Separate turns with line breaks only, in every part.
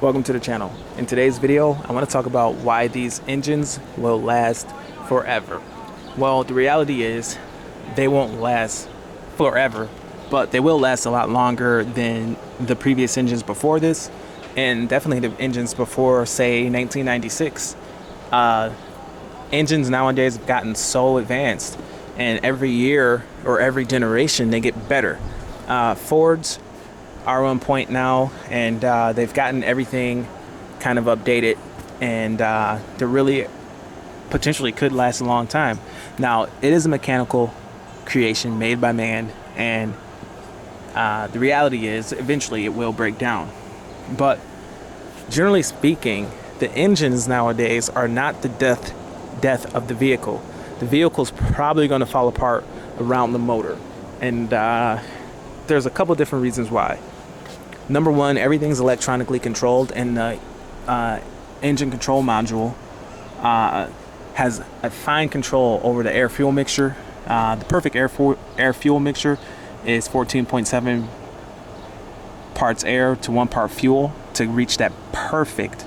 Welcome to the channel. In today's video, I want to talk about why these engines will last forever. Well, the reality is they won't last forever, but they will last a lot longer than the previous engines before this, and definitely the engines before, say, 1996. Engines nowadays have gotten so advanced, and every year or every generation they get better. Fords are on point now, and they've gotten everything kind of updated, and they really potentially could last a long time. Now, it is a mechanical creation made by man, and the reality is eventually it will break down. But generally speaking, the engines nowadays are not the death of the vehicle. The vehicle's probably going to fall apart around the motor, and there's a couple different reasons why. Number one, everything's electronically controlled, and the engine control module has a fine control over the air-fuel mixture. The perfect air-fuel mixture is 14.7 parts air to 1 part fuel to reach that perfect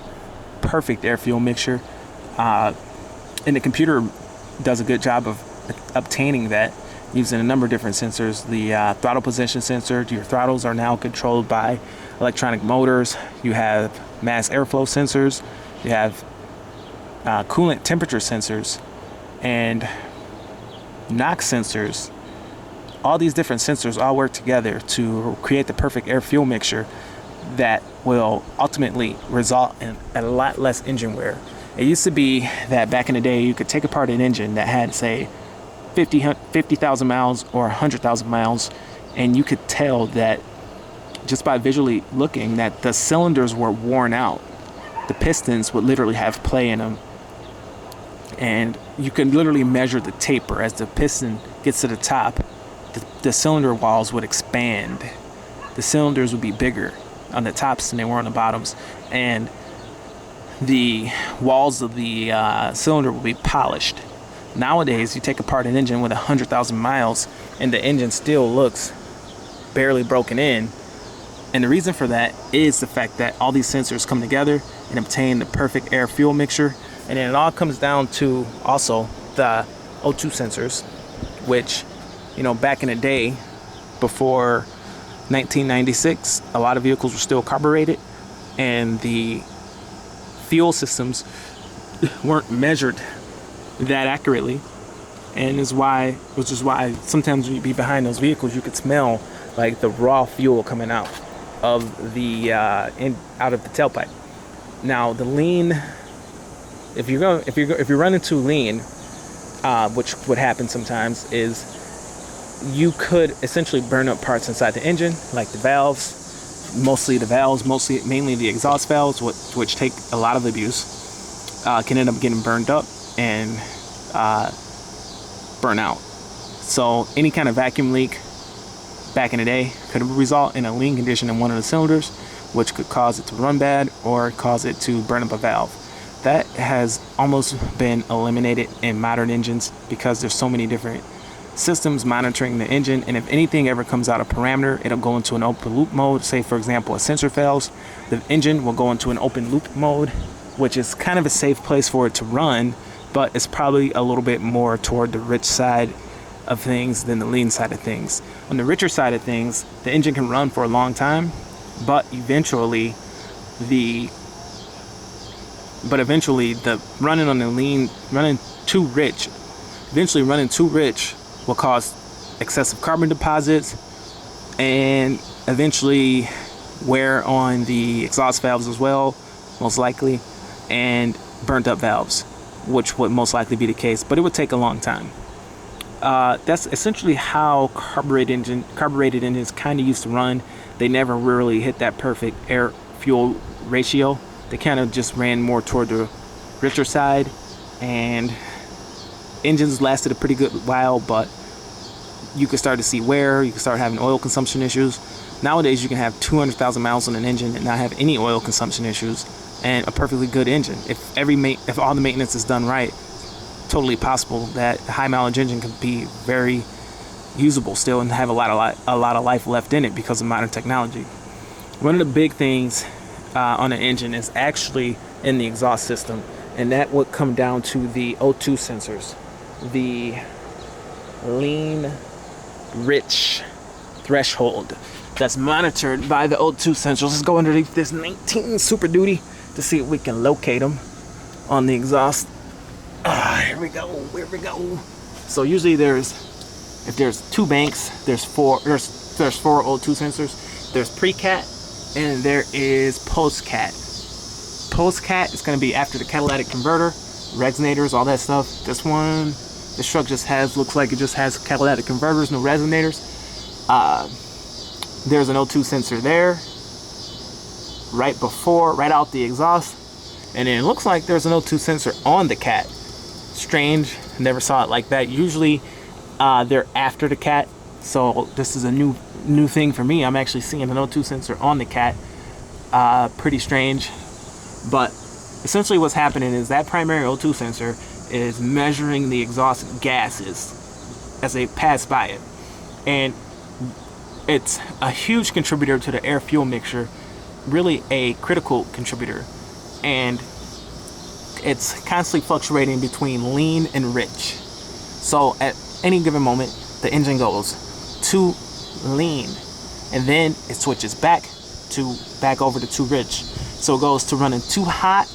air-fuel mixture. And the computer does a good job of obtaining that using a number of different sensors. The throttle position sensor, your throttles are now controlled by electronic motors. You have mass airflow sensors. You have coolant temperature sensors and NOx sensors. All these different sensors all work together to create the perfect air-fuel mixture that will ultimately result in a lot less engine wear. It used to be that back in the day you could take apart an engine that had, say, 50,000 miles or 100,000 miles, and you could tell that just by visually looking that the cylinders were worn out. The pistons would literally have play in them, and you could literally measure the taper as the piston gets to the top. The cylinder walls would expand. The cylinders would be bigger on the tops than they were on the bottoms, and the walls of the cylinder would be polished. Nowadays, you take apart an engine with 100,000 miles and the engine still looks barely broken in. And the reason for that is the fact that all these sensors come together and obtain the perfect air-fuel mixture. And then it all comes down to also the O2 sensors, which, back in the day, before 1996, a lot of vehicles were still carbureted, and the fuel systems weren't measured that accurately, and which is why sometimes when you be behind those vehicles, you could smell like the raw fuel coming out of the out of the tailpipe. Now, the lean, if you run into lean, which would happen sometimes, is you could essentially burn up parts inside the engine, like the valves, mainly the exhaust valves, which take a lot of abuse, can end up getting burned up and burn out. So any kind of vacuum leak back in the day could result in a lean condition in one of the cylinders, which could cause it to run bad or cause it to burn up a valve. That has almost been eliminated in modern engines because there's so many different systems monitoring the engine, and if anything ever comes out of parameter, it'll go into an open loop mode. Say, for example, a sensor fails, the engine will go into an open loop mode, which is kind of a safe place for it to run, but it's probably a little bit more toward the rich side of things than the lean side of things. On the richer side of things, the engine can run for a long time, but eventually the running on the lean, running too rich will cause excessive carbon deposits and eventually wear on the exhaust valves as well, most likely, and burnt up valves, which would most likely be the case, but it would take a long time. That's essentially how carbureted engines kind of used to run. They never really hit that perfect air-fuel ratio. They kind of just ran more toward the richer side, and engines lasted a pretty good while, but you could start to see wear, you could start having oil consumption issues. Nowadays, you can have 200,000 miles on an engine and not have any oil consumption issues, and a perfectly good engine. If all the maintenance is done right, totally possible that a high mileage engine could be very usable still and have a lot of life left in it because of modern technology. One of the big things on an engine is actually in the exhaust system, and that would come down to the O2 sensors, the lean rich threshold that's monitored by the O2 sensors. Let's go underneath this 19 Super Duty to see if we can locate them on the exhaust. Here we go. So usually if there's two banks, there's four O2 sensors. There's pre-cat and there is post-cat. Post-cat is going to be after the catalytic converter, resonators, all that stuff. This truck looks like it just has catalytic converters, no resonators. There's an O2 sensor there, right out the exhaust. And then it looks like there's an O2 sensor on the cat. Strange, never saw it like that. Usually they're after the cat. So this is a new thing for me. I'm actually seeing an O2 sensor on the cat. Pretty strange. But essentially what's happening is that primary O2 sensor is measuring the exhaust gases as they pass by it. And it's a huge contributor to the air fuel mixture, really a critical contributor. And it's constantly fluctuating between lean and rich. So at any given moment, the engine goes to lean, and then it switches back over to too rich. So it goes to running too hot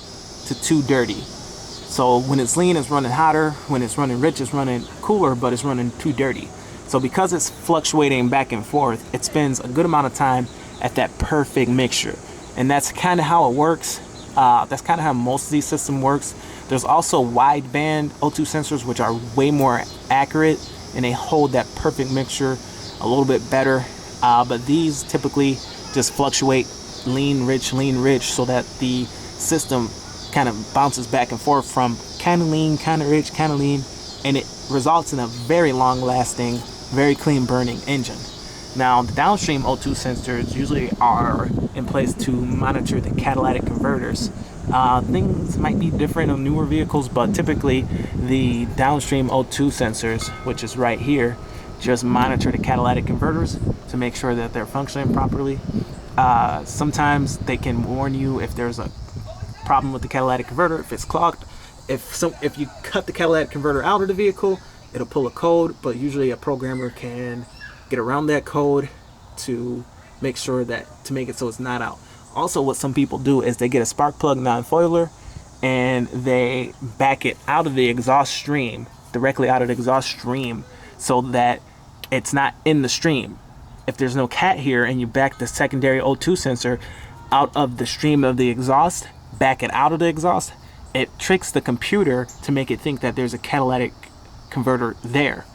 to too dirty. So when it's lean, it's running hotter. When it's running rich, it's running cooler, but it's running too dirty. So because it's fluctuating back and forth, it spends a good amount of time at that perfect mixture. And that's kind of how it works. That's kind of how most of these systems works. There's also wideband O2 sensors, which are way more accurate, and they hold that perfect mixture a little bit better. But these typically just fluctuate lean, rich, so that the system kind of bounces back and forth from kind of lean, kind of rich, kind of lean, and it results in a very long-lasting, very clean burning engine. Now, the downstream O2 sensors usually are in place to monitor the catalytic converters. Things might be different on newer vehicles, but typically the downstream O2 sensors, which is right here, just monitor the catalytic converters to make sure that they're functioning properly. Sometimes they can warn you if there's a problem with the catalytic converter, if it's clogged. If you cut the catalytic converter out of the vehicle, it'll pull a code, but usually a programmer can get around that code to make it so it's not out. Also, what some people do is they get a spark plug non-foiler and they back it out of the exhaust stream, directly out of the exhaust stream, so that it's not in the stream. If there's no cat here and you back the secondary O2 sensor out of the stream of the exhaust, back it out of the exhaust, it tricks the computer to make it think that there's a catalytic converter there.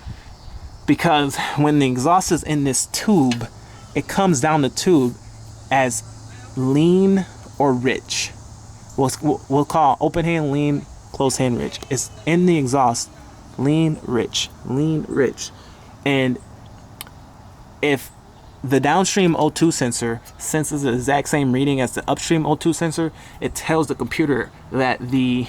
Because when the exhaust is in this tube, it comes down the tube as lean or rich. We'll call open hand lean, closed hand rich. It's in the exhaust, lean, rich. And if the downstream O2 sensor senses the exact same reading as the upstream O2 sensor, it tells the computer that the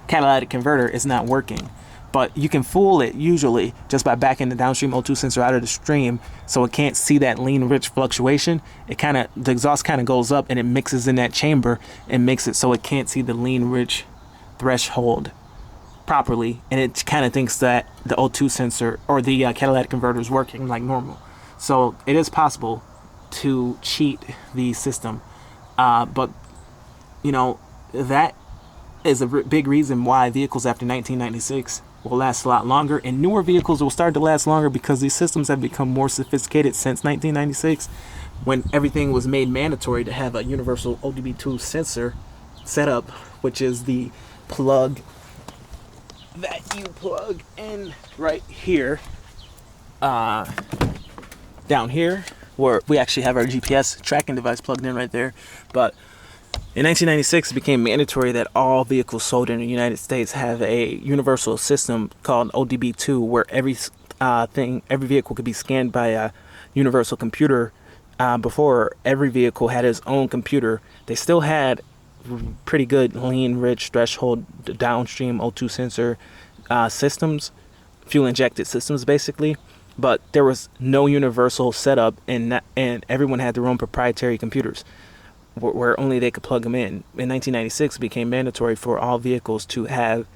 catalytic converter is not working. But you can fool it usually just by backing the downstream O2 sensor out of the stream, so it can't see that lean rich fluctuation. The exhaust kind of goes up and it mixes in that chamber and makes it so it can't see the lean rich threshold properly, and it kind of thinks that the O2 sensor or the catalytic converter is working like normal. So it is possible to cheat the system, but that is a big reason why vehicles after 1996 will last a lot longer, and newer vehicles will start to last longer because these systems have become more sophisticated since 1996, when everything was made mandatory to have a universal ODB2 sensor setup, which is the plug that you plug in right here, down here, where we actually have our GPS tracking device plugged in right there. But in 1996, it became mandatory that all vehicles sold in the United States have a universal system called ODB2, where every vehicle could be scanned by a universal computer. Before, every vehicle had its own computer. They still had pretty good lean, rich, threshold, downstream O2 sensor systems, fuel injected systems basically, but there was no universal setup, and everyone had their own proprietary computers. where only they could plug them in. In 1996, it became mandatory for all vehicles to have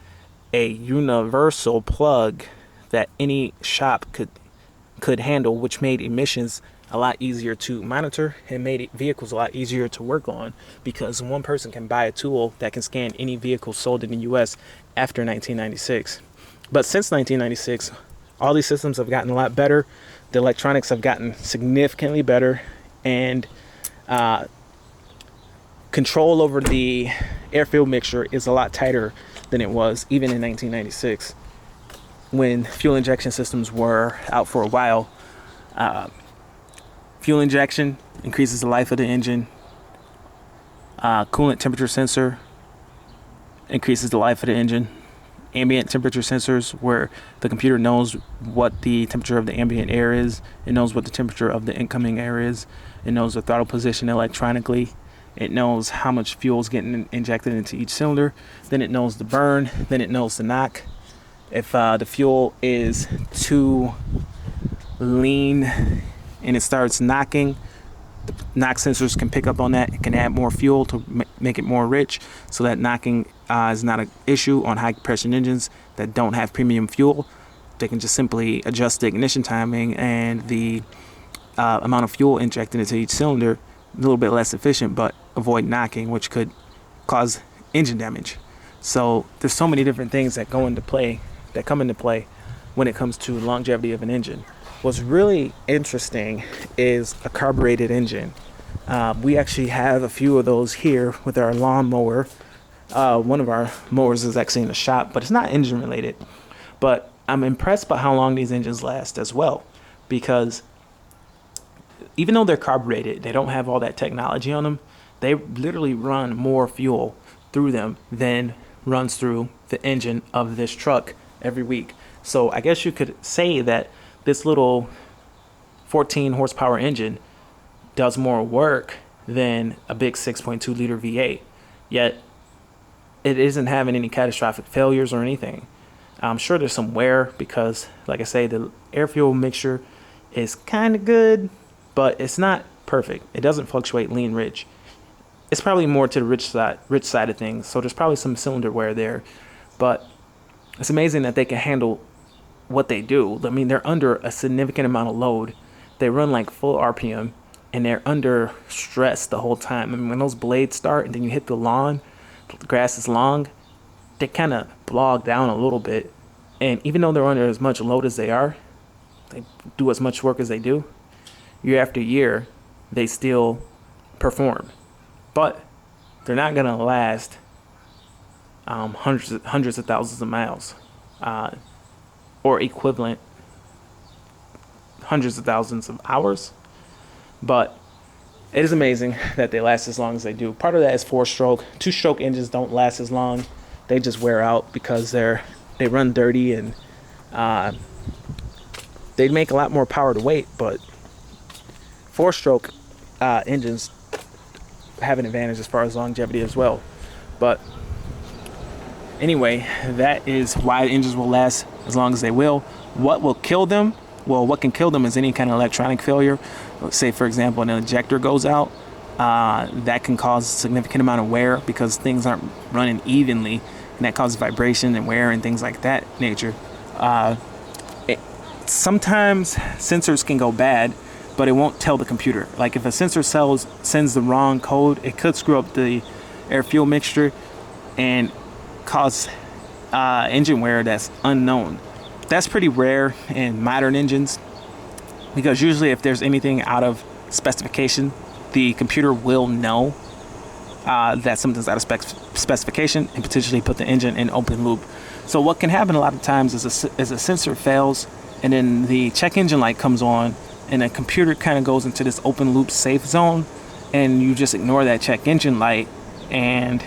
a universal plug that any shop could handle, which made emissions a lot easier to monitor and made vehicles a lot easier to work on, because one person can buy a tool that can scan any vehicle sold in the US after 1996. But since 1996, all these systems have gotten a lot better. The electronics have gotten significantly better, and control over the air-fuel mixture is a lot tighter than it was even in 1996, when fuel injection systems were out for a while. Fuel injection increases the life of the engine. Coolant temperature sensor increases the life of the engine. Ambient temperature sensors, where the computer knows what the temperature of the ambient air is. It knows what the temperature of the incoming air is. It knows the throttle position electronically. It knows how much fuel is getting injected into each cylinder. Then it knows the burn. Then it knows the knock. If the fuel is too lean and it starts knocking, the knock sensors can pick up on that. It can add more fuel to make it more rich, so that knocking is not an issue on high compression engines that don't have premium fuel. They can just simply adjust the ignition timing and the amount of fuel injected into each cylinder, a little bit less efficient, but avoid knocking, which could cause engine damage. So there's so many different things that come into play when it comes to longevity of an engine. What's really interesting is a carbureted engine. We actually have a few of those here with our lawnmower. One of our mowers is actually in the shop, but it's not engine related. But I'm impressed by how long these engines last as well, because even though they're carbureted, they don't have all that technology on them. They literally run more fuel through them than runs through the engine of this truck every week. So I guess you could say that this little 14 horsepower engine does more work than a big 6.2 liter V8, yet it isn't having any catastrophic failures or anything. I'm sure there's some wear because, like I say, the air fuel mixture is kind of good, but it's not perfect. It doesn't fluctuate lean rich. It's probably more to the rich side of things, so there's probably some cylinder wear there, but it's amazing that they can handle what they do. I mean, they're under a significant amount of load. They run like full RPM, and they're under stress the whole time. I mean, when those blades start and then you hit the lawn, the grass is long, they kind of bog down a little bit. And even though they're under as much load as they are, they do as much work as they do, year after year, they still perform. But they're not going to last hundreds of thousands of miles, or equivalent hundreds of thousands of hours. But it is amazing that they last as long as they do. Part of that is 4-stroke. 2-stroke engines don't last as long. They just wear out because they run dirty, and they make a lot more power to weight. But 4-stroke engines have an advantage as far as longevity as well. But anyway, that is why engines will last as long as they will. What will kill them? Well, what can kill them is any kind of electronic failure. Let's say, for example, an injector goes out. That can cause a significant amount of wear because things aren't running evenly, and that causes vibration and wear and things like that nature. Sometimes sensors can go bad, but it won't tell the computer. Like if a sensor sends the wrong code, it could screw up the air fuel mixture and cause engine wear that's unknown. That's pretty rare in modern engines, because usually if there's anything out of specification, the computer will know that something's out of specification and potentially put the engine in open loop. So what can happen a lot of times is a sensor fails, and then the check engine light comes on, and the computer kind of goes into this open loop safe zone, and you just ignore that check engine light, and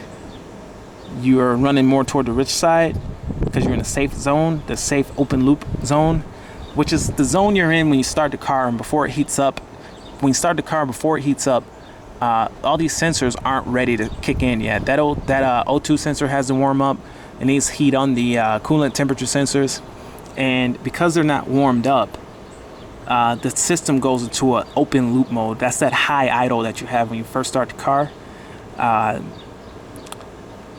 you're running more toward the rich side because you're in a safe zone, the safe open loop zone, which is the zone you're in when you start the car and before it heats up. When you start the car before it heats up, all these sensors aren't ready to kick in yet. That O2 sensor has to warm up. It needs heat on the coolant temperature sensors, and because they're not warmed up, the system goes into an open loop mode. That's that high idle that you have when you first start the car.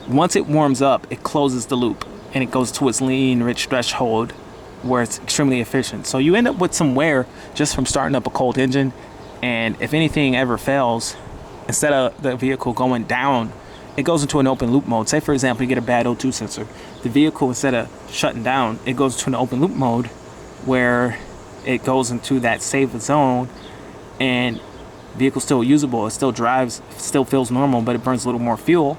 Once it warms up, it closes the loop and it goes to its lean rich threshold where it's extremely efficient. So you end up with some wear just from starting up a cold engine. And if anything ever fails, instead of the vehicle going down, it goes into an open loop mode. Say, for example, you get a bad O2 sensor. The vehicle, instead of shutting down, it goes to an open loop mode where it goes into that safe zone, and the vehicle's still usable. It still drives, still feels normal, but it burns a little more fuel.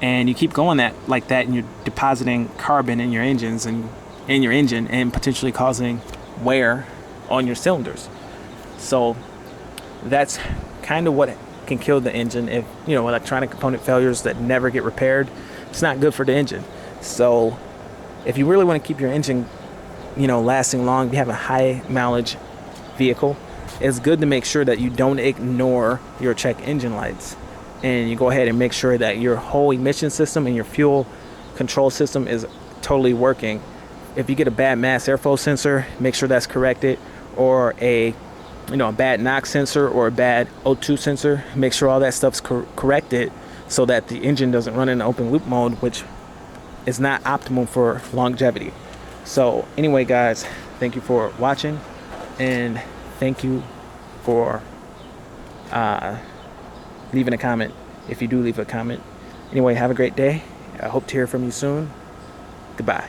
And you keep going like that, and you're depositing carbon in your engines and in your engine, and potentially causing wear on your cylinders. So that's kind of what can kill the engine. If electronic component failures that never get repaired, it's not good for the engine. So if you really want to keep your engine lasting long, if you have a high mileage vehicle, it's good to make sure that you don't ignore your check engine lights, and you go ahead and make sure that your whole emission system and your fuel control system is totally working. If you get a bad mass airflow sensor, make sure that's corrected, or a bad NOx sensor or a bad O2 sensor, make sure all that stuff's corrected so that the engine doesn't run in open loop mode, which is not optimal for longevity. So anyway, guys, thank you for watching, and thank you for leaving a comment if you do leave a comment. Anyway, have a great day. I hope to hear from you soon. Goodbye.